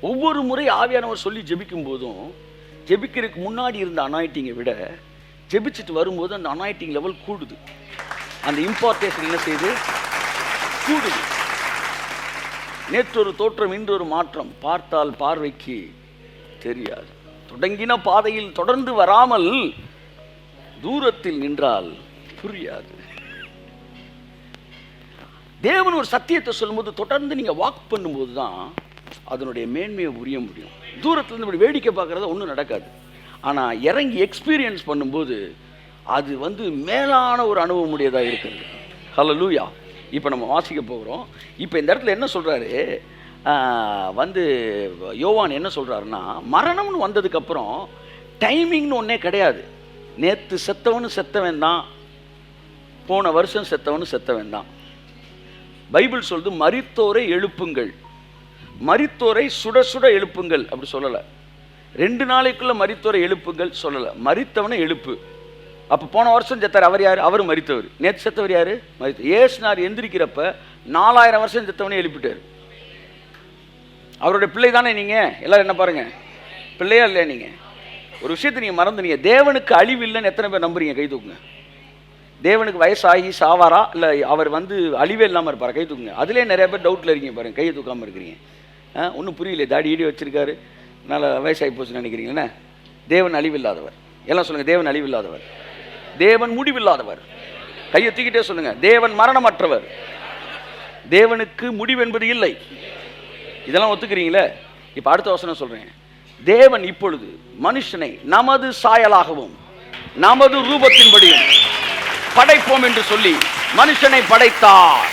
ஒவ்வொரு முறை ஆவியானவர் சொல்லி ஜெபிக்கும் போதும், ஜெபிக்கிறதுக்கு முன்னாடி இருந்த அனாயிட்டிங்கை விட ஜெபிச்சுட்டு வரும்போது அந்த அனாயிட்டிங் லெவல் கூடுது. அந்த இம்பார்ட்டேஷன் என்ன செய்யுது? கூடுது. நேற்றொரு தோற்றம் இன்றொரு மாற்றம், பார்த்தால் பார்வைக்கு தெரியாது. தொடங்கின பாதையில் தொடர்ந்து வராமல் தூரத்தில் நின்றால் புரியாது. தேவன் ஒரு சத்தியத்தை சொல்லும்போது தொடர்ந்து நீங்க வாக் பண்ணும்போது தான் அதனுடைய மேன்மையை புரிய முடியும். தூரத்துலேருந்து இப்படி வேடிக்கை பார்க்குறத ஒன்றும் நடக்காது. ஆனால் இறங்கி எக்ஸ்பீரியன்ஸ் பண்ணும்போது அது மேலான ஒரு அனுபவம் உடையதாக இருக்கிறது. ஹல்லேலூயா. இப்போ நம்ம வாசிக்க போகிறோம். இப்போ இந்த இடத்துல என்ன சொல்கிறாரு, யோவான் என்ன சொல்கிறாருன்னா, மரணம்னு வந்ததுக்கப்புறம் டைமிங்னு ஒன்றே கிடையாது. நேற்று செத்தவன் தான், போன வருஷம் செத்தவன் தான். பைபிள் சொல்லுது மரித்தோரை எழுப்புங்கள், மரித்தோரை சுட சுட எழுப்புங்கள் அப்படி சொல்லலை. 2 நாளைக்குள்ள மரித்தோரை எழுப்புங்கள் சொல்லலை, மரித்தவனை எழுப்பு. அப்போ போன வருஷம் செத்தார் அவர் யார்? அவர் மரித்தவர். நேற்று செத்தவர் யார்? மரித்தவர். ஏசுனார் எந்திரிக்கிறப்ப 4000 வருஷம் செத்தவனே எழுப்பிட்டார். அவருடைய பிள்ளை தானே நீங்கள் எல்லாரும். என்ன பாருங்க, பிள்ளையா இல்லையா? நீங்கள் ஒரு விஷயத்தை நீங்கள் மறந்துனீங்க. தேவனுக்கு அழிவு இல்லைன்னு எத்தனை பேர் நம்புறீங்க? கை தூக்குங்க. தேவனுக்கு வயசாகி சாவாரா இல்லை அவர் அழிவே இல்லாமல் இருப்பார்? கை தூக்குங்க. அதிலே நிறைய பேர் டவுட்டில் இருக்கீங்க பாருங்க, கையை தூக்காமல் இருக்கிறீங்க. ஒன்றும் புரியல, தாடி ஈடி வச்சிருக்காரு, அதனால் வயசாகி போச்சுன்னு நினைக்கிறீங்களே. தேவன் அழிவில்லாதவர். எல்லாம் சொல்லுங்கள், தேவன் அழிவில்லாதவர், தேவன் முடிவில்லாதவர். கையை தூக்கிட்டே சொல்லுங்க, தேவன் மரணமற்றவர், தேவனுக்கு முடிவு என்பது இல்லை. இதெல்லாம் ஒத்துக்கிறீங்களே? இப்போ அடுத்த வசனம் சொல்கிறேன். தேவன் இப்பொழுது மனுஷனை நமது சாயலாகவும் நமது ரூபத்தின்படியும் படைப்போம் என்று சொல்லி மனுஷனை படைத்தார்.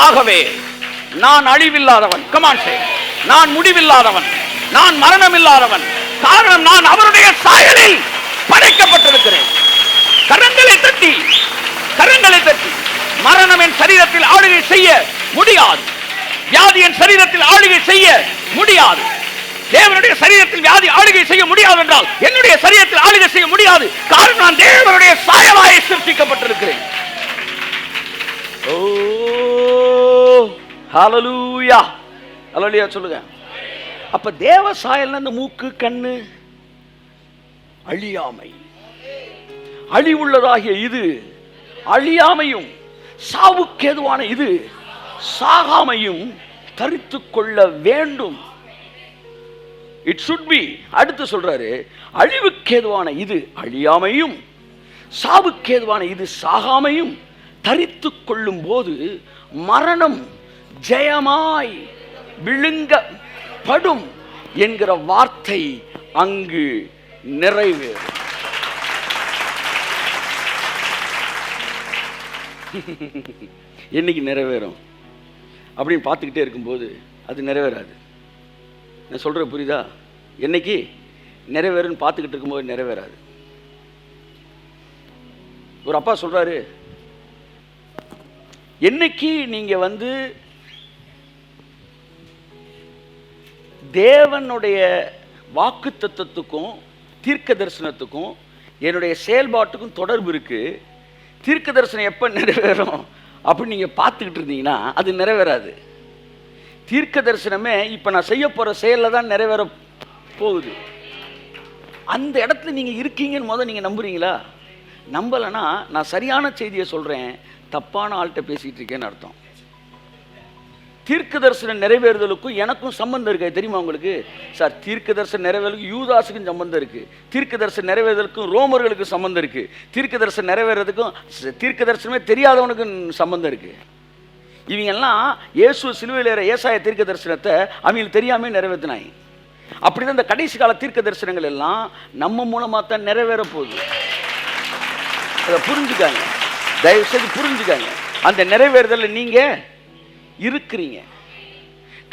ஆகவே நான் அழிவில்லாதவன், கமான் சே, நான் முடிவில்லாதவன், நான் மரணமில்லாதவன். காரணம், நான் அவருடைய சாயலில் படைக்கப்பட்டிருக்கிறேன். கரங்களை தட்டி மரணம் என் சரீரத்தில் ஆளுகை செய்ய முடியாது, வியாதி என் சரீரத்தில் ஆளுகை செய்ய முடியாது. தேவனுடைய சரீரத்தில் வியாதி ஆளுகை செய்ய முடியாது என்றால் என்னுடைய சரீரத்தில் ஆளுகை செய்ய முடியாது. காரணம், நான் தேவனுடைய சாயலாய் சிருஷ்டிக்கப்பட்டிருக்கிறேன். ஓ ஹல்லேலூயா, ஹல்லேலூயா சொல்லுங்க. அப்ப தேவ சாயல்னா இந்த மூக்கு, கண்ணு, அழியாமை, அழிவுள்ளதாகிய இது அழியாமையும், சாவுக்கேதுவான இது சாகாமையும் தரித்து கொள்ள வேண்டும். It should be. அடுத்து சொல்றாரு, அழிவுக்கேதுவான இது அழியாமையும், சாவுக்கேதுவான இது சாகாமையும் தரித்து கொள்ளும் போது மரணம் ஜெயமாய் விழுங்கப்படும் என்கிற வார்த்தை அங்கு நிறைவேறும். என்னைக்கு நிறைவேறும் அப்படின்னு பார்த்துக்கிட்டே இருக்கும்போது அது நிறைவேறாது. நான் சொல்கிற புரியுதா? என்னைக்கு நிறைவேறுன்னு பார்த்துக்கிட்டு இருக்கும்போது நிறைவேறாது. ஒரு அப்பா சொல்கிறாரு, என்னைக்கு நீங்கள் தேவனுடைய வாக்கு தத்துவத்துக்கும் தீர்க்க தரிசனத்துக்கும் என்னுடைய செயல்பாட்டுக்கும் தொடர்பு இருக்குது, தீர்க்க தரிசனம் எப்போ நிறைவேறும் அப்படின்னு நீங்கள் பார்த்துக்கிட்டு இருந்தீங்கன்னா அது நிறைவேறாது. தீர்க்க தரிசனமே இப்போ நான் செய்ய போகிற செயலில் தான் நிறைவேற போகுது. அந்த இடத்துல நீங்கள் இருக்கீங்கன்னு முதல் நீங்கள் நம்புறீங்களா? நம்பலைன்னா நான் சரியான செய்தியை சொல்கிறேன், தப்பான ஆள்கிட்ட பேசிகிட்டு இருக்கேன்னு அர்த்தம். தீர்க்க தரிசனம் நிறைவேறுதலுக்கும் எனக்கும் சம்பந்தம் இருக்கு, தெரியுமா உங்களுக்கு? சார், தீர்க்க தரிசனம் நிறைவேறதுக்கும் யூதாஸுக்கும் சம்பந்தம் இருக்குது, தீர்க்க தரிசனம் நிறைவேறுதலுக்கும் ரோமர்களுக்கு சம்பந்தம் இருக்குது, தீர்க்க தரிசனம் நிறைவேறதுக்கும் தீர்க்க தரிசனமே தெரியாதவனுக்கும் சம்பந்தம் இருக்குது. இவங்கெல்லாம் இயேசு சிலுவையில் ஏற ஏசாயா தீர்க்க தரிசனத்தை அவங்களுக்கு தெரியாமல் நிறைவேற்றினாங்க. அப்படிதான் இந்த கடைசி கால தீர்க்க தரிசனங்கள் எல்லாம் நம்ம மூலமாக தான் நிறைவேற போகுது. அதை புரிஞ்சுக்காங்க, தயவு செய்து புரிஞ்சுக்காங்க. அந்த நிறைவேறுதலில் நீங்கள் இருக்கிறீங்க.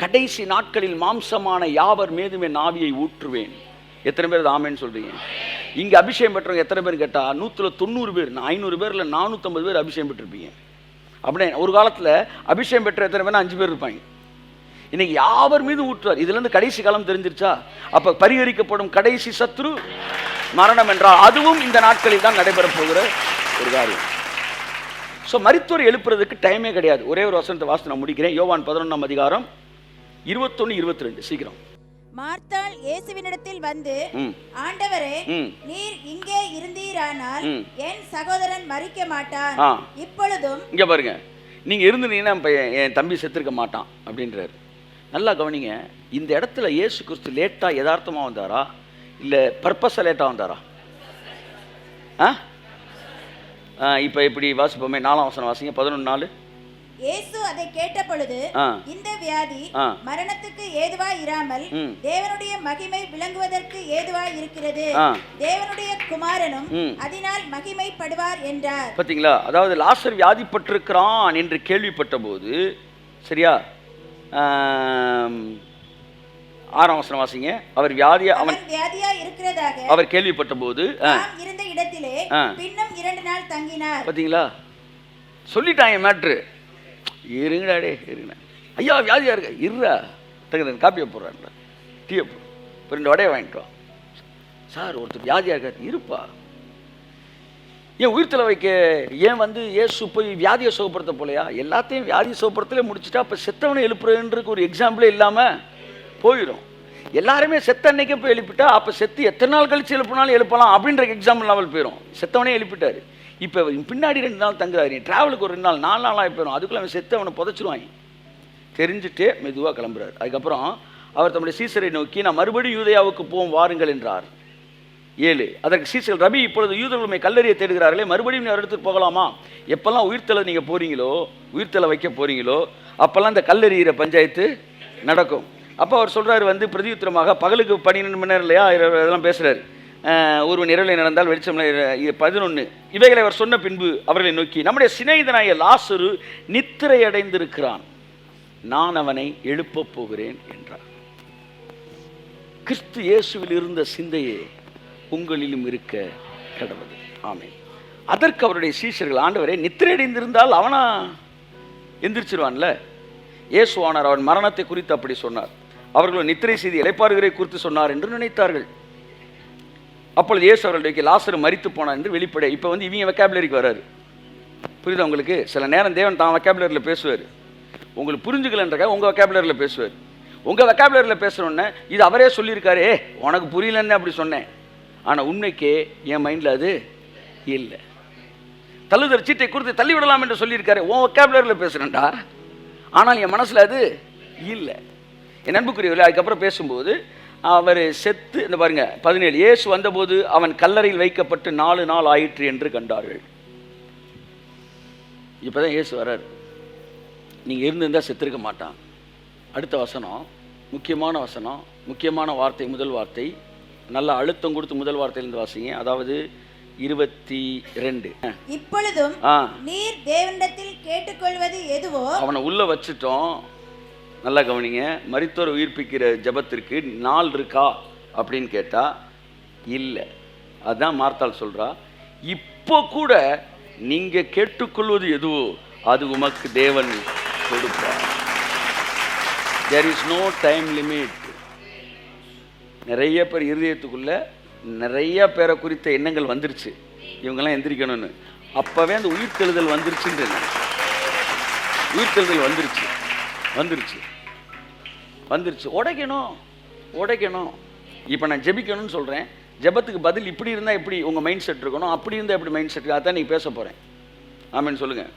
கடைசி நாட்களில் மாம்சமான யாவர் மீதுமே ஆவியை ஊற்றுவேன். எத்தனை பேர் ஆமேன்னு சொல்றீங்க? இங்க அபிஷேகம் பெற்றவங்க எத்தனை பேர் கேட்டா 190 பேர், 500 பேர்ல 450 பேர் அபிஷேகம் பெற்றிருப்பீங்க. அப்படியே ஒரு காலத்துல அபிஷேகம் பெற்ற எத்தனை பேர்? 5 பேர் இருப்பாங்க. இன்னைக்கு யாவர் மீது ஊற்றுவார். இதுல இருந்து கடைசி காலம் தெரிஞ்சிருச்சா? அப்ப பரிகரிக்கப்படும் கடைசி சத்ரு மரணம் என்றால் அதுவும் இந்த நாட்களில் தான் நடைபெற போகிற ஒரு காரியம். ஸோ மரித்தோரை எழுப்புறதுக்கு டைமே கிடையாது. ஒரே ஒரு வசனத்தை வாசித்து நான் முடிக்கிறேன். யோவான் 11ஆம் அதிகாரம் 21-22 சீக்கிரம். மார்த்தாள் இயேசுவினிடத்தில் வந்து, ஆண்டவரே, நீர் இங்கே இருந்தீரானால் என் சகோதரன் மரிக்க மாட்டான். இப்பொழுதும் இங்க பாருங்க, நீங்க இருந்தீங்கன்னா என் தம்பி செத்துருக்க மாட்டான் அப்படின்றாரு. நல்லா கவனிங்க, இந்த இடத்துல இயேசு கிறிஸ்து லேட்டா யதார்த்தமா வந்தாரா இல்ல பர்பஸா லேட்டா வந்தாரா? இப்ப எப்படி வாசிப்போமே, 4ஆம் வசனம் வாசிங்க, 11:4. இயேசு அதை கேட்ட பொழுது, இந்த வியாதி மரணத்துக்கு ஏதுவாய் இராமல் தேவனுடைய மகிமை விளங்குவதற்கு ஏதுவாய் இருக்கிறது, தேவனுடைய குமாரனும் அதனால் மகிமைப்படுவார் என்றார். பாத்தீங்களா? அதாவது லாசர் வியாதிப்பட்டிருக்கிறான் என்று கேள்விப்பட்ட போது, சரியா, 6ஆம் வசனம் வாசிங்க. அவர் வியாதியா இருக்கிறதாக அவர் கேள்விப்பட்ட போது இருந்த இடத்திலே பின்னும் 2 நாள் தங்கினார். பாத்தீங்களா? சொல்லிட்டாங்க மேட்ரு. இருங்கடா, இருங்க ஐயா, வியாதியா இருக்க, இருறா, தகுந்த காப்பியை போடுறாங்க, டீயை போடு, 2 வடையை வாங்கிட்டு வா. சார், ஒருத்தர் வியாதியா இருக்கார், இருப்பா. ஏன் உயிர்த்தலை வைக்க, ஏன் வந்து இயேசு போய் வியாதியை சுகப்படுத்த போலையா? எல்லாத்தையும் வியாதியை சுகப்படுத்தலே முடிச்சுட்டா அப்போ செத்தவனை எழுப்புறதுன்றதுக்கு ஒரு எக்ஸாம்பிளே இல்லாமல் போயிடும். எல்லாருமே செத்த அன்னைக்கே போய் எழுப்பிட்டா அப்போ செத்து எத்தனை நாள் கழிச்சு எழுப்பினாலும் எழுப்பலாம் அப்படின்ற எக்ஸாம்பிள் லெவல் போயிடும். செத்தவனே எழுப்பிட்டாரு, இப்போ பின்னாடி 2 நாள் தங்குறாரு, ட்ராவலுக்கு ஒரு 2 நாள் 4 நாளாக போயிடும். அதுக்குள்ளே அவன் செத்து அவனை புதைச்சிருவாங்க. தெரிஞ்சுட்டே மெதுவாக கிளம்புறாரு. அதுக்கப்புறம் அவர் தம்முடைய சீசரை நோக்கி, நான் மறுபடியும் யூதேயாவுக்கு போவோம் வாருங்கள் என்றார். 7. அதற்கு சீசர்கள், ரபி, இப்பொழுது யூதர்களுமே கல்லறிய தேடுகிறார்களே, மறுபடியும் எடுத்துட்டு போகலாமா? எப்பெல்லாம் உயிர்த்தலை நீங்கள் போகிறீங்களோ, உயிர்த்தலை வைக்க போகிறீங்களோ, அப்போல்லாம் இந்த கல்லறிகிற பஞ்சாயத்து நடக்கும். அப்போ அவர் சொல்கிறாரு வந்து பிரதியுத்தரமாக, பகலுக்கு 12 மணி நேரம் இல்லையா, இதெல்லாம் பேசுகிறார். ஒருவன் இரவில் நடந்தால் வெளிச்சம் 11. இவைகளை அவர் சொன்ன பின்பு அவர்களை நோக்கி, நம்முடைய சிநேகிதனாகிய லாசரு நித்திரை அடைந்திருக்கிறான், நான் அவனை எழுப்பப் போகிறேன் என்றார். கிறிஸ்து இயேசுவில் இருந்த சிந்தையே உங்களிலும் இருக்க கடவுள். ஆமென். அதற்கு அவருடைய சீஷர்கள், ஆண்டவரே, நித்திரை அடைந்திருந்தால் அவனா எந்திரிச்சிருவான்ல? இயேசுவானார் அவன் மரணத்தை குறித்து அப்படி சொன்னார், அவர்கள் நித்திரை செய்தி இளைப்பாறுகளை குறித்து சொன்னார் என்று நினைத்தார்கள். அப்பொழுது இயேசு அவர்களுடைய லாசரு மரித்து போனான் என்று வெளிப்படை. இப்போ வந்து இவங்க வெக்காபுலரிக்கு வராரு. புரியுதா உங்களுக்கு? சில நேரம் தேவன் தான் வெக்காபுலரியில் பேசுவார், உங்களுக்கு புரிஞ்சுக்கலன்றக்காக உங்கள் வெக்காபுலரியில் பேசுவார். உங்கள் வெக்காபுலரியில் பேசுகிறோன்னே இது அவரே சொல்லியிருக்காரு, உனக்கு புரியலன்னு அப்படி சொன்னேன், ஆனால் உண்மைக்கே என் மைண்டில் அது இல்லை. தள்ளுதல் சீட்டை கொடுத்து தள்ளி விடலாம் என்று சொல்லியிருக்காரு, உன் வெக்காபுலரியில் பேசுகிறேன்டா, ஆனால் என் மனசில் அது இல்லை. என் அன்புக்குரியவர்களே, அதுக்கப்புறம் பேசும்போது அவர் செத்து, இந்த பாருங்க 17, இயேசு வந்தபோது அவன் கல்லறையில் வைக்கப்பட்டு 4 நாள் ஆயிற்று என்று கண்டார்கள். இப்போதான் இயேசு வர்றார். நீங்கள் இருந்திருந்தால் செத்துருக்க மாட்டான். அடுத்த வசனம் முக்கியமான வசனம், முக்கியமான வார்த்தை, முதல் வார்த்தை. நல்ல அழுத்தம் கொடுத்து முதல் வார்த்தையிலிருந்து வாசிங்க. அதாவது 22. இப்பொழுதும் நீர் தேவனிடத்தில் கேட்டுக்கொள்வது எதுவோ, அவனை உள்ள வச்சுட்டோம். நல்லா கவனிங்க, மரித்தோர் உயிர்ப்பிக்கிற ஜபத்திற்கு நாள் இருக்கா அப்படின்னு கேட்டா இல்லை. அதுதான் மார்த்தாள் சொல்றா, இப்போ கூட நீங்க கேட்டுக்கொள்வது எதுவோ அது உமக்கு தேவன் கொடுப்பார். There is no time limit. நிறைய பேர் இருதயத்துக்குள்ள நிறைய பேரை குறித்த எண்ணங்கள் வந்துருச்சு, இவங்கெல்லாம் எந்திரிக்கணும்னு. அப்பவே அந்த உயிர்த்தெழுதல் வந்துருச்சுன்ற, உயிர்த்தெழுதல் வந்துருச்சு வந்துருச்சு வந்துருச்சு. உடைக்கணும். இப்போ நான் ஜெபிக்கணும்னு சொல்கிறேன், ஜெபத்துக்கு பதில் இப்படி இருந்தால் எப்படி உங்கள் மைண்ட் செட் இருக்கணும், அப்படி இருந்தால் எப்படி மைண்ட் செட், அதான் நீங்கள் பேச போகிறேன். ஆமென் சொல்லுங்கள்.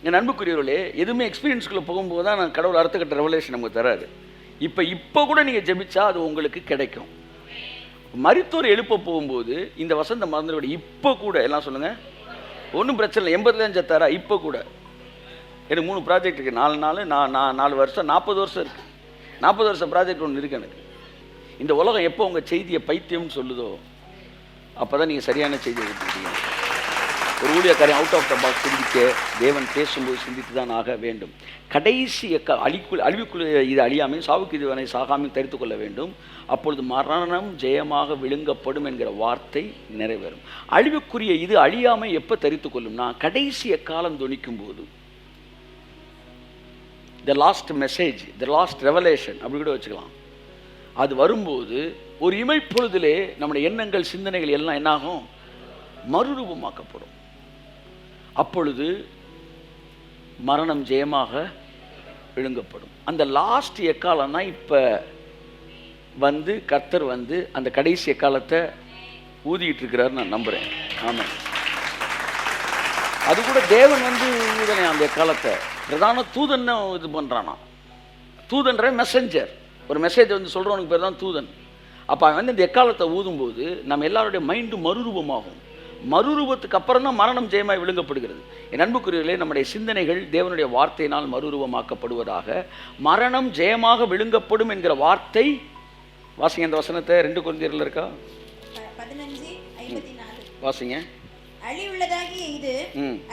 என் அன்புக்குரியவர்களே, எதுவுமே எக்ஸ்பீரியன்ஸ்குள்ளே போகும்போது தான் நான் கடவுள் அடுத்த கட்ட ரெவலேஷன் நமக்கு தராது. இப்போ கூட நீங்கள் ஜெபிச்சா அது உங்களுக்கு கிடைக்கும். மரித்தோர் எழுப்ப போகும்போது இந்த வசந்த மறந்துவிட, இப்போ கூட எல்லாம் சொல்லுங்கள், ஒன்றும் பிரச்சனை இல்லை. 80 தான் செத்தாரா? இப்போ கூட எனக்கு 3 ப்ராஜெக்ட் இருக்குது. 4 நாள், நான் 4 வருஷம், 40 வருஷம் இருக்குது. 40 வருஷம் ப்ராஜெக்ட் ஒன்று இருக்குது எனக்கு. இந்த உலகம் எப்போ உங்கள் செய்தியை பைத்தியம்னு சொல்லுதோ அப்போ தான் நீங்கள் சரியான செய்தியை கொடுத்துருக்கீங்க. ஒரு ஊழியக்காரன் அவுட் ஆஃப் த பாக்ஸ் சிந்திக்க தேவன் பேசும்போது சிந்தித்து தான் ஆக வேண்டும். கடைசி அழிவுக்குள் இது அழியாமையும் சாவுக்கு இதுவனை சாகாமையும் தரித்து கொள்ள வேண்டும். அப்பொழுது மரணம் ஜெயமாக விழுங்கப்படும் என்கிற வார்த்தை நிறைவேறும். அழிவுக்குரிய இது அழியாமை எப்போ தரித்து கொள்ளும்னா, கடைசி காலம் துணிக்கும் போது, the last message, the last revelation அப்படி கூட வச்சுக்கலாம். அது வரும்போது ஒரு இமைப்பொழுதிலே நம்முடைய எண்ணங்கள், சிந்தனைகள் எல்லாம் என்னாகும்? மறுரூபமாக்கப்படும். அப்பொழுது மரணம் ஜெயமாக விழுங்கப்படும். அந்த லாஸ்ட் எக்காலம்னா இப்போ வந்து கர்த்தர் வந்து அந்த கடைசி எக்காலத்தை ஊதிட்டு இருக்கிறாரு நான் நம்புறேன். ஆமாம், அது கூட தேவன் வந்து ஊதனை அந்த எக்காலத்தை பிரதான தூதன் இது பண்ணுறானா. தூதன்ற மெசஞ்சர், ஒரு மெசேஜ் வந்து சொல்கிறவனுக்கு பேர் தான் தூதன். அப்போ அவன் வந்து இந்த எக்காலத்தை ஊதும்போது நம்ம எல்லாருடைய மைண்டு மறுரூபமாகும். மறுரூபத்துக்கு அப்புறம் தான் மரணம் ஜெயமாய் விழுங்கப்படுகிறது. என் அன்புக்குரியவர்களே, நம்முடைய சிந்தனைகள் தேவனுடைய வார்த்தையினால் மறுரூபமாக்கப்படுவதாக. மரணம் ஜெயமாக விழுங்கப்படும் என்கிற வார்த்தை, வாசிங்க அந்த வசனத்தை, 2 கொரிந்தியர்ல இருக்கா? 15:54 வாசிங்க. அழிவுள்ளதாகிய இது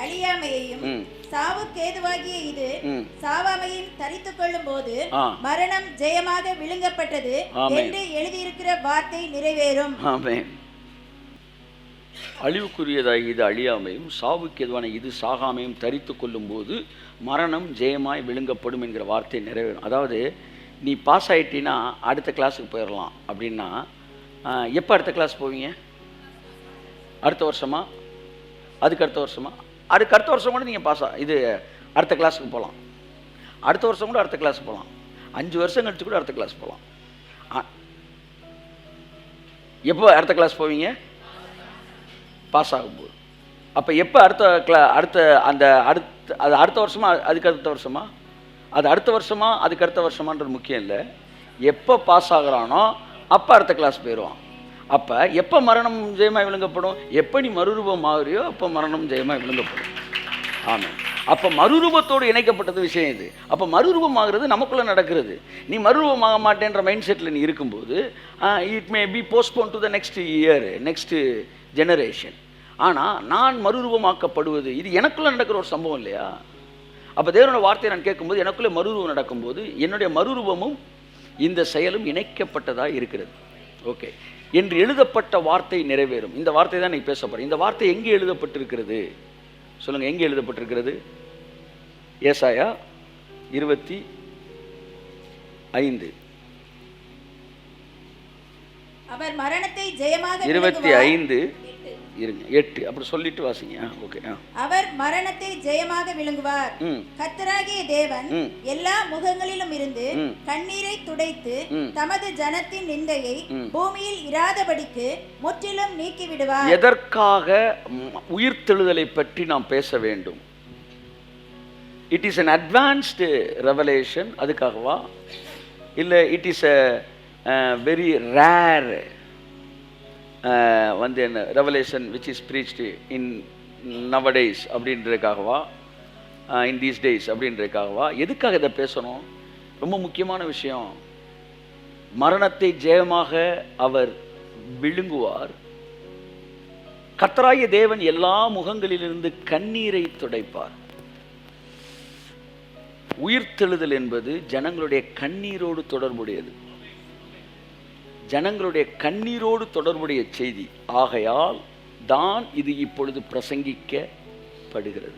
அழியாமையையும் சாவுக்கேதுவாகிய இது சாவாமையும் தரித்துக் கொள்ளும் போது மரணம் ஜெயமாக விழுங்கப்பட்டது என்று எழுதியிருக்கிற வார்த்தை நிறைவேறும். ஆமென். அழிவுக்குரியதாகி இது அழியாமையும் சாவுக்கு எதுவான இது சாகாமையும் தரித்து கொள்ளும் போது மரணம் ஜெயமாய் விழுங்கப்படும் என்கிற வார்த்தை நிறைவேறும். அதாவது நீ பாஸ் ஆகிட்டீன்னா அடுத்த கிளாஸுக்கு போயிடலாம் அப்படின்னா, எப்போ அடுத்த கிளாஸ் போவீங்க? அடுத்த வருஷமா? அதுக்கு அடுத்த வருஷமா? அதுக்கு அடுத்த வருஷம் கூட நீங்கள் இது அடுத்த கிளாஸுக்கு போகலாம். அடுத்த வருஷம் கூட அடுத்த கிளாஸ் போகலாம். 5 வருஷம் கழிச்சு கூட அடுத்த கிளாஸ் போகலாம். எப்போ அடுத்த கிளாஸ் போவீங்க? பாஸ் ஆகும்போது. அப்போ எப்போ அடுத்த அது அடுத்த வருஷமா அதுக்கு அடுத்த வருஷமா? அது அடுத்த வருஷமா அதுக்கு அடுத்த வருஷமான்றது முக்கியம் இல்லை. எப்போ பாஸ் ஆகுறானோ அப்போ அடுத்த கிளாஸ் போயிடுவான். அப்போ எப்போ மரணம் ஜெயமாய் விழுங்கப்படும்? எப்போ நீ மறுரூபம் ஆகுறியோ அப்போ மரணம் ஜெயமாய் விழுங்கப்படும். ஆமாம். அப்போ மறுரூபத்தோடு இணைக்கப்பட்டது விஷயம் இது. அப்போ மறுரூபம் ஆகிறது நமக்குள்ளே நடக்கிறது. நீ மறுரூபம் ஆக மாட்டேன்ற மைண்ட் செட்டில் நீ இருக்கும்போது it may B postpone to the next year, next generation. ஆனால் நான் மறுரூபமாக்கப்படுவது இது எனக்குள்ளே நடக்கிற ஒரு சம்பவம் இல்லையா? அப்போ தேவனோட வார்த்தையை நான் கேட்கும்போது எனக்குள்ளே மறுரூபம் நடக்கும்போது என்னுடைய மறுரூபமும் இந்த செயலும் இணைக்கப்பட்டதாக இருக்கிறது. ஓகே, என்று எழுதப்பட்ட வார்த்தை நிறைவேறும். இந்த வார்த்தை தான் நீ பேச போகிறேன். இந்த வார்த்தை எங்கே எழுதப்பட்டிருக்கிறது சொல்லுங்கள், எங்கே எழுதப்பட்டிருக்கிறது? ஏசாயா 25 அவர் மரணத்தை ஜெயமாக 25 இருங்க 8 அப்படி சொல்லிட்டு வாசிங்க. ஓகே. அவர் மரணத்தை ஜெயமாக விழுங்குவார். கர்த்தராகிய தேவன் எல்லா முகங்களிலும் இருந்து கண்ணீரை துடைத்து தமது ஜனத்தின் நிந்தையை பூமியில் இராதபடிக்கு முற்றிலும் நீக்கி விடுவார். எதற்காக உயிர்த்தெழுதலை பற்றி நாம் பேச வேண்டும்? It is an advanced revelation. அதுக்காகவா? இல்லை it is a very rare வந்து என்ன revelation which is preached in nowadays அப்படின்றதுக்காகவா? இன் தீஸ் டேஸ் அப்படின்றதுக்காகவா? எதுக்காக இதை பேசணும்? ரொம்ப முக்கியமான விஷயம். மரணத்தை ஜெயமாக அவர் விழுங்குவார். கர்த்தராகிய தேவன் எல்லா முகங்களிலிருந்து கண்ணீரை துடைப்பார். உயிர்த்தெழுதல் என்பது ஜனங்களுடைய கண்ணீரோடு தொடர்புடையது. ஜனங்களுடைய கண்ணீரோடு தொடர்புடைய செய்தி. ஆகையால் தான் இது இப்பொழுது பிரசங்கிக்கப்படுகிறது.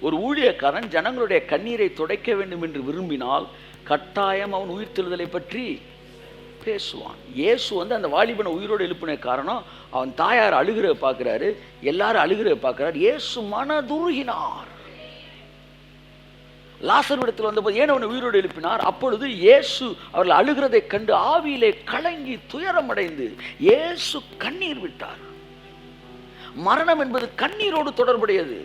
ஒரு ஊழியக்காரன் ஜனங்களுடைய கண்ணீரை துடைக்க வேண்டும் என்று விரும்பினால் கட்டாயம் அவன் உயிர்த்தெழுதலை பற்றி பேசுவான். இயேசு வந்து அந்த வாலிபனை உயிரோடு எழுப்பின காரணம் அவன் தாயார் அழுகிற பார்க்குறாரு, எல்லாரும் அழுகிற பார்க்குறாரு. இயேசு மனதுருகினார். லாசர் இடத்தில் வந்தபோது ஏன் அவனை உயிரோடு எழுப்பினார்? அப்பொழுது இயேசு அவர்கள் அழுகிறதை கண்டு ஆவியிலே கலங்கி துயரமடைந்து இயேசு கண்ணீர் விட்டார். மரணம் என்பது கண்ணீரோடு தொடர்புடையது.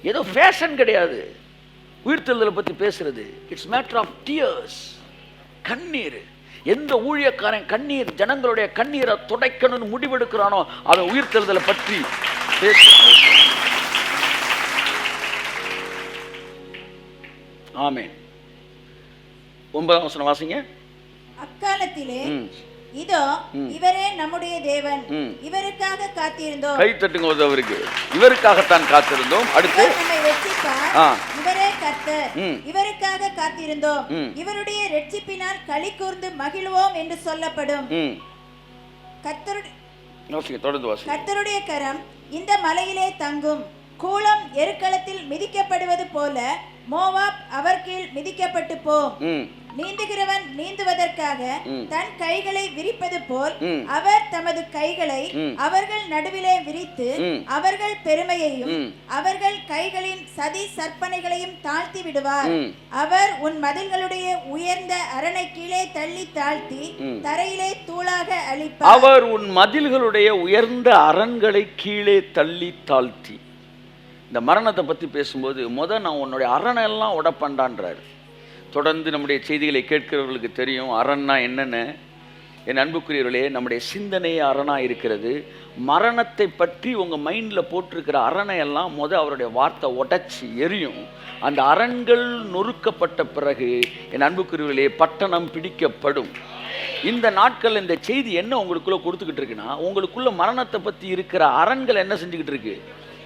ஏதோ ஃபேஷன் கிடையாது உயிர்த்தெழுதலை பற்றி பேசுறது. It's matter of tears. கண்ணீர். எந்த ஊழியக்காரன் கண்ணீர் ஜனங்களுடைய கண்ணீரை துடைக்கணும்னு முடிவெடுக்கிறானோ அவன் உயிர்த்தெழுதலை பற்றி பேசுகிறான். ஆமென். 9ஆம் வசனம் வாசிங்க. அக்காலத்திலே இதோ இவரே நம்முடைய தேவன், இவருக்காக காத்திருந்தோம். கை தட்டுங்க அவருக்கு. இவருக்காகத்தான் காத்திருந்தோம். அடுத்து நம்மை ரட்சிப்பார். இவரே கர்த்தர், இவருக்காக காத்திருந்தோம். இவருடைய ரட்சிப்பினால் களி கூர்ந்து மகிழ்வோம் என்று சொல்லப்படும். கர்த்தருடைய கரம் இந்த மலையிலே தங்கும். கூலம் எருக்களத்தில் மிதிக்கப்படுவது போல மோவாப் அவர் கீழ் மிதிக்கப்பட்டு போம். நீந்துகிறவன் நீந்துவதற்காக தன் கைகளை விரிப்பது போல் அவர் தமது கைகளை அவர்கள் நடுவிலே விரித்து அவர்கள் பெருமையையும் அவர்கள் கைகளின் சதி சற்பனைகளையும் தாழ்த்தி விடுவார். அவர் உன் மதில்களுடைய உயர்ந்த அரணை கீழே தள்ளி தாழ்த்தி தரையிலே தூளாக அழிப்பார். அவர் உன் மதில்களுடைய உயர்ந்த அரண்களை கீழே தள்ளி தாழ்த்தி. இந்த மரணத்தை பற்றி பேசும்போது நான் உன்னுடைய அரணை எல்லாம் உடப்பண்டான்றார். தொடர்ந்து நம்முடைய செய்திகளை கேட்கிறவர்களுக்கு தெரியும் அரணா என்னென்ன. என் அன்புக்குரியவர்களே, நம்முடைய சிந்தனையே அரணாக இருக்கிறது. மரணத்தை பற்றி உங்கள் மைண்டில் போட்டிருக்கிற அரணை எல்லாம் அவருடைய வார்த்தை உடைச்சி எரியும். அந்த அரண்கள் நொறுக்கப்பட்ட பிறகு என் அன்புக்குரியவர்களே பட்டணம் பிடிக்கப்படும். இந்த நாட்கள் இந்த செய்தி என்ன உங்களுக்குள்ளே கொடுத்துக்கிட்டு இருக்குன்னா, உங்களுக்குள்ள மரணத்தை பற்றி இருக்கிற அரண்கள் என்ன செஞ்சுக்கிட்டு இருக்கு?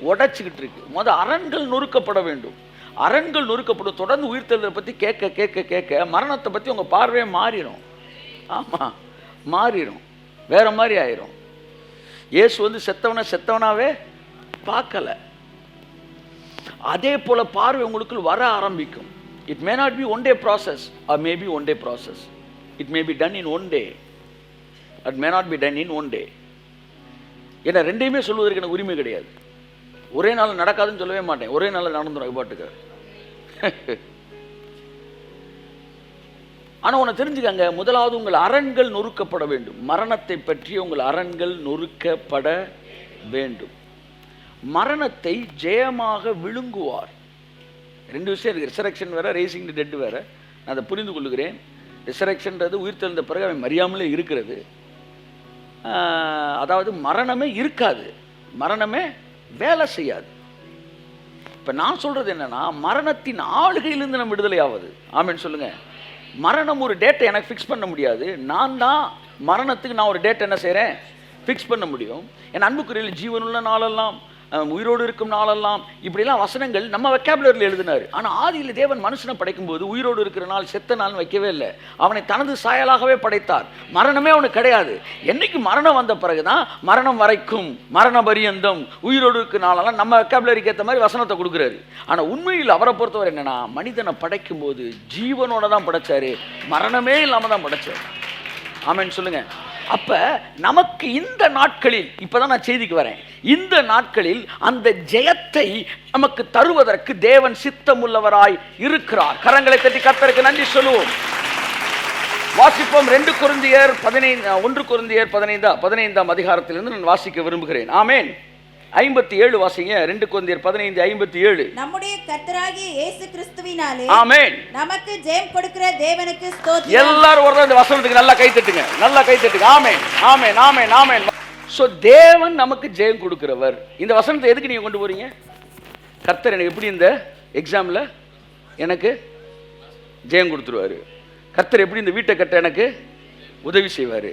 உடைச்சிக்கிட்டு இருக்கு. அரண்கள் நொறுக்கப்பட வேண்டும். அரண்கள் நொறுக்கப்படும். தொடர்ந்து உயிர்த்தெழுதலை பற்றி கேட்க கேட்க கேட்க மரணத்தை பற்றி உங்கள் பார்வையே மாறிடும். ஆமாம், மாறிடும், வேற மாதிரி ஆயிரும். இயேசு செத்தவனாவே பார்க்கல. அதே போல பார்வை உங்களுக்குள் வர ஆரம்பிக்கும். It may not be one day process, or may be one day process. It may be done in one day, it may not be done in one day. ஏன்னா ரெண்டையுமே சொல்வதற்கு எனக்கு உரிமை கிடையாது. ஒரே நாள் நடக்காதுன்னு சொல்லவே மாட்டேன். ஒரே நாள் நடந்துடும் பாட்டுக்கு. ஆனால் ஒன்று தெரிஞ்சுக்கங்க, முதலாவது உங்கள் அரண்கள் நொறுக்கப்பட வேண்டும். மரணத்தை பற்றி உங்கள் அரண்கள் நொறுக்கப்பட வேண்டும். மரணத்தை ஜெயமாக விழுங்குவார். ரெண்டு விஷயம் இருக்குது. ரிசரக்ஷன் வேற, ரேசிங் தி டெட் வேற. நான் அதை புரிந்து கொள்ளுகிறேன். ரிசரக்ஷன்றது உயிர் தெழுந்த பிறகு அவன் மறியாமலே இருக்கிறது. அதாவது மரணமே இருக்காது, மரணமே வேலை செய்யாது. இப்போ நான் சொல்றது என்னன்னா, மரணத்தின் ஆளுகையிலிருந்து நம்ம விடுதலை ஆவது. ஆமென் சொல்லுங்க. மரணம் ஒரு டேட்டை எனக்கு ஃபிக்ஸ் பண்ண முடியாது. நான் தான் மரணத்துக்கு நான் ஒரு டேட் என்ன செய்கிறேன், ஃபிக்ஸ் பண்ண முடியும். என் அன்புக்குரியல் ஜீவனுள்ள நாளெல்லாம், உயிரோடு இருக்கும் நாளெல்லாம், இப்படிலாம் வசனங்கள் நம்ம வெக்காபுலரியில் எழுதினார். ஆனால் ஆதியில் தேவன் மனுஷனை படைக்கும் போது உயிரோடு இருக்கிற நாள் செத்த நாள் வைக்கவே இல்லை. அவனை தனது சாயலாகவே படைத்தார். மரணமே அவனுக்கு கிடையாது. என்னைக்கு மரணம் வந்த பிறகுதான் மரணம் வரைக்கும், மரண பரியந்தம், உயிரோடு இருக்கிற நாளெல்லாம் நம்ம வெக்காபுலரிக்கு ஏற்ற மாதிரி வசனத்தை கொடுக்குறாரு. ஆனால் உண்மையில் அவரை பொறுத்தவரை என்னன்னா, மனிதனை படைக்கும் போது ஜீவனோட தான் படைச்சாரு, மரணமே இல்லாமல் தான் படைச்சார். ஆமென் சொல்லுங்க. அப்ப நமக்கு இந்த நாட்களில், இப்பதான் நான் செய்திக்கு வரேன், இந்த நாட்களில் அந்த ஜெயத்தை நமக்கு தருவதற்கு தேவன் சித்தமுள்ளவராய் இருக்கிறார். கரங்களை தட்டி கர்த்தருக்கு நன்றி சொல்லுவோம். வாசிப்போம். 1 கொரிந்தியர் 15 அதிகாரத்திலிருந்து நான் வாசிக்க விரும்புகிறேன். ஆமென். 57 வாசிங்க. 2 கொரிந்தியர் 15:57. நம்முடைய கர்த்தராகிய இயேசு கிறிஸ்துவினாலே ஆமென் நமக்கு ஜெயம் கொடுக்கிற தேவனுக்கு ஸ்தோத்திரம். எல்லாரும் ஒரு இந்த வசனத்துக்கு நல்லா கை தட்டுங்க, நல்லா கை தட்டுங்க. ஆமென், ஆமென், ஆமென், ஆமென். சோ தேவன் நமக்கு ஜெயம் கொடுக்கிறவர். இந்த வசனத்தை எதுக்கு நீங்க கொண்டு போறீங்க? கர்த்தர் எனக்கு எப்படி இந்த எக்ஸாம்ல எனக்கு ஜெயம் கொடுத்துருவாரு, கர்த்தர் எப்படி இந்த வீட்டை கட்ட எனக்கு உதவி செய்வாரு.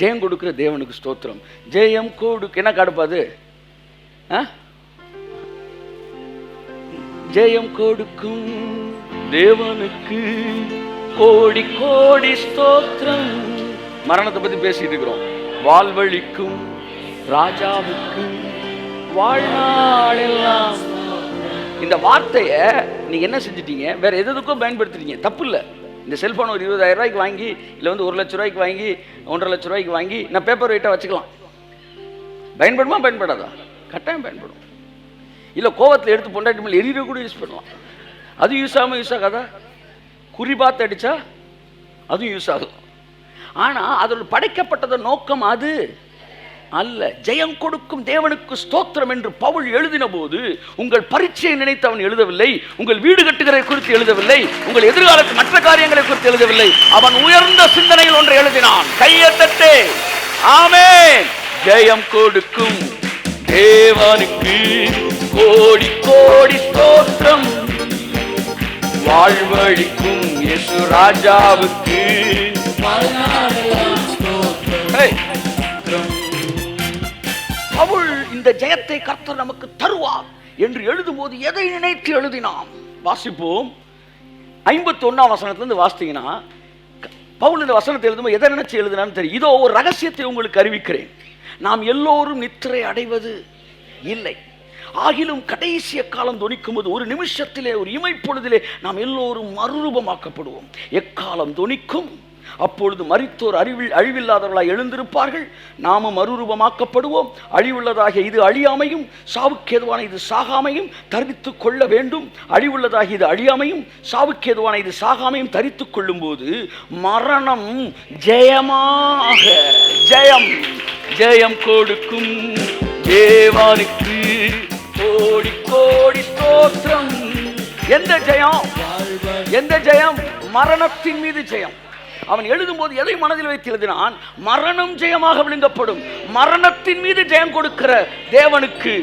ஜெயம் கொடுக்கிற தேவனுக்கு ஸ்தோத்திரம். ஜெயம் கொடுக்க என்ன காடுப்பாது? ஜெயம் கொடுக்கும் தேவனுக்கு கோடி கோடி ஸ்தோத்திரம். மரணத்தை பத்தி பேசிட்டு இருக்கிறோம். வாழ்வழிக்கும் ராஜாவுக்கு வாழ்நாள் எல்லாம். இந்த வார்த்தையை நீங்க என்ன செஞ்சிட்டீங்க? வேற எதுக்கும் பயன்படுத்துறீங்க, தப்பு இல்லை. இந்த செல்போன் ஒரு 20,000 ரூபாய்க்கு வாங்கி, இல்லை 1 லட்ச ரூபாய்க்கு வாங்கி, 1.5 லட்ச ரூபாய்க்கு வாங்கி நான் பேப்பர் வெயிட்டாக வச்சுக்கலாம். பயன்படுமா பயன்படாதா? கட்டாயம் பயன்படும். இல்லை கோவத்தில் எடுத்து பொண்டாட்டி மேலே எரியிற கூட யூஸ் பண்ணலாம். அது யூஸ் ஆகாமல் யூஸ் ஆகாதா? குறி பார்த்து அடித்தா அதுவும் யூஸ் ஆகும். ஆனால் அதோட படைக்கப்பட்டத நோக்கம் அது அல்ல. ஜெயம் கொடுக்கும் தேவனுக்கு ஸ்தோத்திரம் என்று பவுல் எழுதின போது உங்கள் பரீட்சையை நினைத்து அவன் எழுதவில்லை, உங்கள் வீடு கட்டுகிறதை குறித்து எழுதவில்லை, உங்கள் எதிர்காலத்து மற்ற காரியங்களை குறித்து எழுதவில்லை. அவன் உயர்ந்த சிந்தனையில் ஒன்றை எழுதினான். கையை தட்டு. ஆமென். ஜெயம் கொடுக்கும் தேவனுக்கு கோடி கோடி ஸ்தோத்திரம். வாழ்வழிக்கும் இயேசு ராஜாவுக்கு பவுல் இந்த ஜெயத்தை கர்த்தர் நமக்கு தருவார் என்று எழுதும் போது எதை நினைத்து எழுதினான்? வாசிப்போம். 51 வசனத்திலிருந்து வாசித்தீங்கன்னா பவுல் இந்த வசனத்தை எழுதும்போது எதை நினைச்சு எழுதினான்னு தெரியும். இதோ ஒரு ரகசியத்தை உங்களுக்கு அறிவிக்கிறேன். நாம் எல்லோரும் நித்திரை அடைவது இல்லை, ஆகிலும் கடைசிய காலம் தொனிக்கும் போது ஒரு நிமிஷத்திலே, ஒரு இமைப்பொழுதிலே நாம் எல்லோரும் மறுரூபமாக்கப்படுவோம். எக்காலம் தொனிக்கும், அப்பொழுது மரித்தோர் அழிவில்லாதவர்களாய் எழுந்திருப்பார்கள், நாமும் மறுரூபமாக்கப்படுவோம். அழிவுள்ளதாகிய இது அழியாமையும் சாவுக்கேதுவான இது சாகாமையும் தரித்து கொள்ள வேண்டும். அழிவுள்ளதாகிய இது அழியாமையும் சாவுக்கேதுவான இது சாகாமையும் தரித்து கொள்ளும் போது மரணம் ஜெயமாக ஜெயம் கொடுக்கும் தேவனுக்கு கோடி கோடி ஸ்தோத்திரம். எந்த ஜெயம்? மரணத்தின் மீது ஜெயம். அவன் எழுதும்போது எதை மனதில் வைத்து எழுதினான்? மரணம் ஜெயமாக விழுங்கப்படும். மரணத்தின் மீது ஜெயம் கொடுக்கிற தேவனுக்கு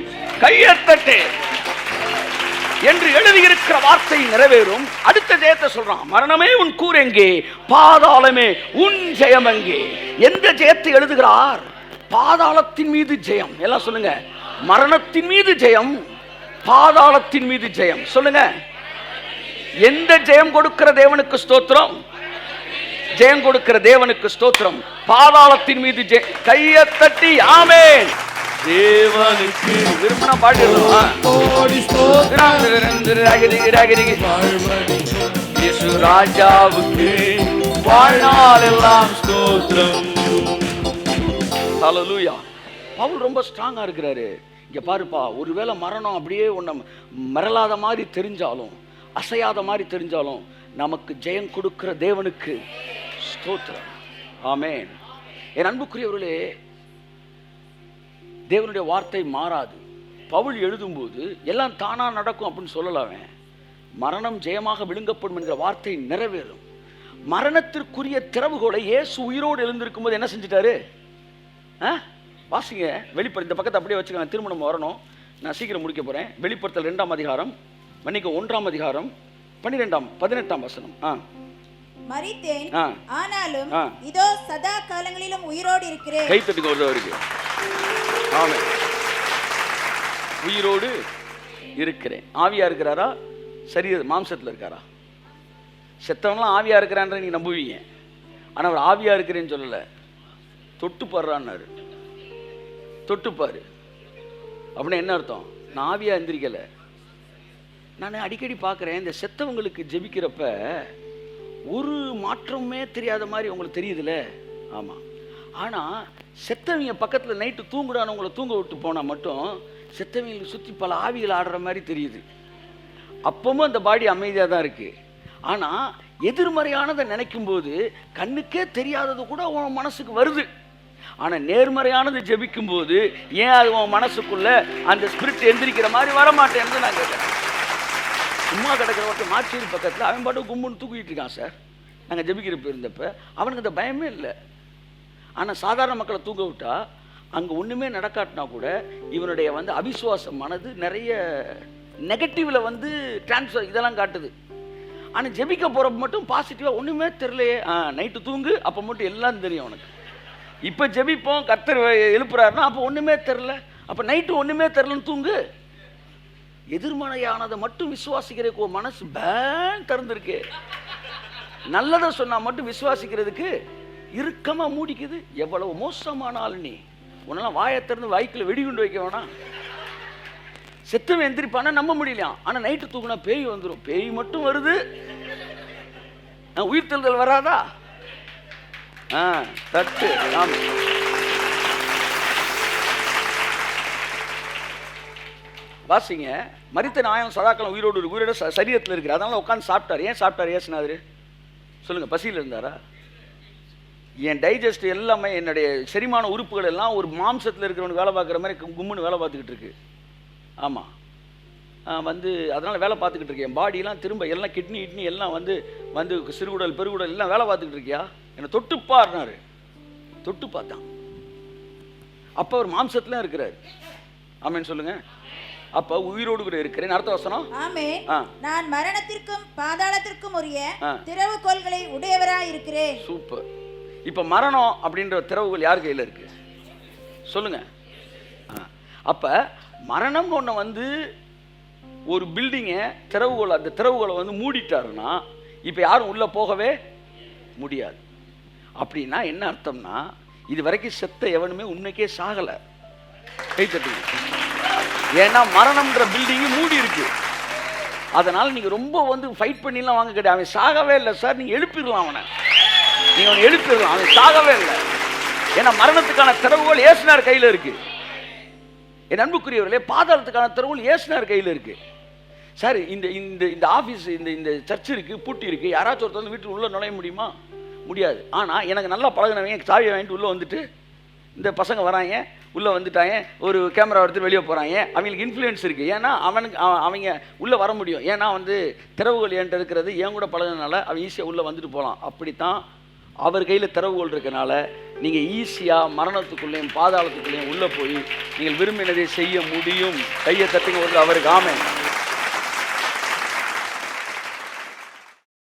கையத்தட்டே என்று எழுதியிருக்கிற வார்த்தை நிறைவேறும். அடுத்த ஜெயத்தை சொல்றான். மரணமே உன் கூர் எங்கே, பாதாளமே உன் ஜெயம் எங்கே. எந்த ஜெயத்தை எழுதுகிறார்? பாதாளத்தின் மீது ஜெயம். எல்லாம் சொல்லுங்க. மரணத்தின் மீது ஜெயம், பாதாளத்தின் மீது ஜெயம். சொல்லுங்க. எந்த ஜெயம் கொடுக்கிற தேவனுக்கு ஸ்தோத்திரம்? ஜெயம் கொடுக்கிற தேவனுக்கு ஸ்தோத்திரம். பாதாளத்தின் மீது கையை தட்டி ஆமென். தேவனுக்கு விரும்பினா பாடிடலாம். இயேசு ராஜாவுக்கு வாழ்நாள் எல்லாம் ஸ்தோத்திரம். ஹல்லேலூயா. பவுல் ரொம்ப ஸ்ட்ராங்கா இருக்கிறாரு. இங்க பாருப்பா, ஒருவேளை மரணம் அப்படியே ஒன்ன மறலாத மாதிரி தெரிஞ்சாலும், அசையாத மாதிரி தெரிஞ்சாலும், நமக்கு ஜெயம் கொடுக்கிற தேவனுக்கு ஸ்தோத்திரம். ஆமென். என் அன்புக்குரியவர்களே, தேவனுடைய வார்த்தை மாறாது. பவுல் எழுதும்போது எல்லாம் தானா நடக்கும் அப்படின்னு சொல்லலாமே. மரணம் ஜெயமாக விழுங்கப்படும் என்கிற வார்த்தை நிறைவேறும். மரணத்திற்குரிய திறவுகோலை இயேசு உயிரோடு எழுந்திருக்கும் போது என்ன செஞ்சிட்டாரு? வாசிங்க. வெளிப்படுத்த இந்த பக்கத்தை அப்படியே வச்சுக்கோங்க. திரும்ப நம்ம வரணும். நான் சீக்கிரம் முடிக்க போறேன். வெளிப்படுத்தல் 2ஆம் அதிகாரம், மன்னிக்க 1ஆம் அதிகாரம் 18ஆம் வசனம். மரித்தேன், ஆனாலும் இதோ சதா காலங்களிலும் உயிரோடு இருக்கிறேன். கை தட்டுங்க ஒருவருக்கு. ஆமென். உயிரோடு இருக்கிறேன். ஆவியா இருக்கிறாரா? சரீர மாம்சத்தில் இருக்காரா? செத்தவன்லாம் ஆவியா இருக்கிறான்ற நீங்க நம்புவீங்க. ஆனா அவர் ஆவியா இருக்கிறேன்னு சொல்லல. தொட்டு பாடுறான்னாரு. தொட்டுப்பாரு அப்படின்னு என்ன அர்த்தம்? நான் ஆவியா எந்திரிக்கல. நான் அடிக்கடி பார்க்குறேன், இந்த செத்தவங்களுக்கு ஜெபிக்கிறப்ப ஒரு மாற்றமே தெரியாத மாதிரி உங்களுக்கு தெரியுதுல்ல? ஆமாம். ஆனால் செத்தவங்க பக்கத்தில் நைட்டு தூங்குடானவங்களை தூங்க விட்டு போனால் மட்டும் செத்தவங்களுக்கு சுற்றி பல ஆவிகள் ஆடுற மாதிரி தெரியுது. அப்பவும் அந்த பாடி அமைதியாக தான் இருக்குது. ஆனால் எதிர்மறையானதை நினைக்கும் போது கண்ணுக்கே தெரியாதது கூட உன் மனசுக்கு வருது. ஆனால் நேர்மறையானது ஜெபிக்கும் போது ஏன் அது உன் மனசுக்குள்ள அந்த ஸ்பிரிட் எந்திரிக்கிற மாதிரி வரமாட்டேன்னு நான் கேட்குறேன். சும்மா கிடக்கிற ஒருத்தர் மாச்சேரி பக்கத்தில் அவன் பாட்டு கும்புன்னு தூக்கிட்டு இருக்கான் சார். நாங்கள் ஜெபிக்கிறப்ப இருந்தப்ப அவனுக்கு அந்த பயமே இல்லை. ஆனால் சாதாரண மக்களை தூங்க விட்டா அங்கே ஒன்றுமே நடக்காட்டினா கூட இவனுடைய அவிசுவாசம் மனது நிறைய நெகட்டிவில் டிரான்ஸ்ஃபர் இதெல்லாம் காட்டுது. ஆனால் ஜெபிக்க போகிறப்ப மட்டும் பாசிட்டிவாக ஒன்றுமே தெரிலையே. நைட்டு தூங்கு, அப்போ மட்டும் எல்லாம் தெரியும் அவனுக்கு. இப்போ ஜெபிப்போம், கர்த்தர் எழுப்புறாருன்னா அப்போ ஒன்றுமே தெரில. அப்போ நைட்டு ஒன்றுமே தெரிலன்னு தூங்கு. எதிர்மறையானதை மட்டும் விசுவாசிக்கிறதுக்கு மனசு பேன் திறந்துருக்கு. நல்லதை சொன்னால் மட்டும் விசுவாசிக்கிறதுக்கு இறுக்கமாக மூடிக்குது. எவ்வளவு மோசமான ஆள் நீ! உன்னெல்லாம் வாயை திறந்து வாய்க்கில் வெடிகுண்டு வைக்க வேணாம். செத்தவன் எந்திரிப்பானா நம்ப முடியலையாம். ஆனால் நைட்டு தூக்குனா பேய் வந்துடும். பேய் மட்டும் வருது, உயிர் தெழுதல் வராதா? தட்டு. வாசிங்க. மரித்த நாயம் சதாக்காலம் உயிரோட சரீரத்தில் இருக்கிற. அதனால உட்காந்து சாப்பிட்டார். ஏன் சாப்பிட்டார் ஏசுனாரு? சொல்லுங்க. பசியில் இருந்தாரா? என் டைஜஸ்ட் எல்லாமே, என்னுடைய செரிமான உறுப்புகள் எல்லாம் ஒரு மாம்சத்தில் இருக்கிறவனுக்கு வேலை பார்க்குற மாதிரி கும்முன்னு வேலை பார்த்துக்கிட்டு இருக்கு. ஆமாம். அதனால் வேலை பார்த்துக்கிட்டு இருக்கேன். என் பாடியெல்லாம் திரும்ப எல்லாம் கிட்னி எல்லாம் சிறுகுடல் பெருகுடல் எல்லாம் வேலை பார்த்துக்கிட்டு இருக்கியா? என்னை தொட்டுப்பாருனாரு. தொட்டு பார்த்தான். அப்போ அவர் மாம்சத்துல இருக்கிறார். ஆமென் சொல்லுங்க. அப்ப உயிரோடு கூட இருக்கிறேன். அடுத்த வசனம். ஆமென். நான் மரணத்திற்கும் பாதாளத்திற்கும் உரிய திறவுகோல்களை உடையவராய் இருக்கிறேன். சூப்பர். இப்ப மரணம் அப்படின்ற திறவுகோல் யார் கையில இருக்கு? சொல்லுங்க. அப்ப மரணம் ஒன்று ஒரு பில்டிங்கை திறவுகோல், அந்த திறவுகோலை மூடிட்டாருன்னா இப்ப யாரும் உள்ள போகவே முடியாது. அப்படின்னா என்ன அர்த்தம்னா, இது வரைக்கும் செத்த எவனுமே உண்மைக்கே சாகலை. கை தட்டுங்க. ஏன்னா மரணம்ன்ற பில்டிங்கு மூடி இருக்கு. அதனால நீங்க ரொம்ப வந்து ஃபைட் பண்ணிலாம் வாங்க கிடையாது. அவன் சாகவே இல்லை சார், நீங்க எழுப்பிடலாம் அவனை, நீங்க அவனை எழுப்பிடலாம், அவன் சாகவே இல்லை. ஏன்னா மரணத்துக்கான திறவுகோல் இயேசுனார் கையில் இருக்கு. என் அன்புக்குரியவர்களே, பாதாளத்துக்கான திறவுகோல் இயேசுனார் கையில் இருக்கு. சார் இந்த இந்த இந்த ஆஃபீஸ் இந்த இந்த சர்ச் இருக்கு, பூட்டி இருக்கு, யாராச்சும் ஒருத்தர் வந்து வீட்டுக்கு உள்ள நுழைய முடியுமா? முடியாது. ஆனால் எனக்கு நல்லா பழகினவங்க சாவியை வாங்கிட்டு உள்ளே வந்துட்டு, இந்த பசங்க வராங்க, உள்ளே வந்துட்டாங்க, ஒரு கேமரா எடுத்து வெளியே போகிறாங்க, அவங்களுக்கு இன்ஃப்ளூயன்ஸ் இருக்குது. ஏன்னா அவங்க உள்ளே வர முடியும். ஏன்னா வந்து திறவுகோல் என்கிட்ட இருக்கிறது என் கூட பழகினால அவன் ஈஸியாக உள்ளே வந்துட்டு போகலாம். அப்படித்தான் அவர் கையில் திறவுகோல் இருக்கனால நீங்கள் ஈஸியாக மரணத்துக்குள்ளேயும் பாதாளத்துக்குள்ளேயும் உள்ளே போய் நீங்கள் விரும்பினதை செய்ய முடியும். கையை தட்டுங்க, அவருக்கு ஆமென்.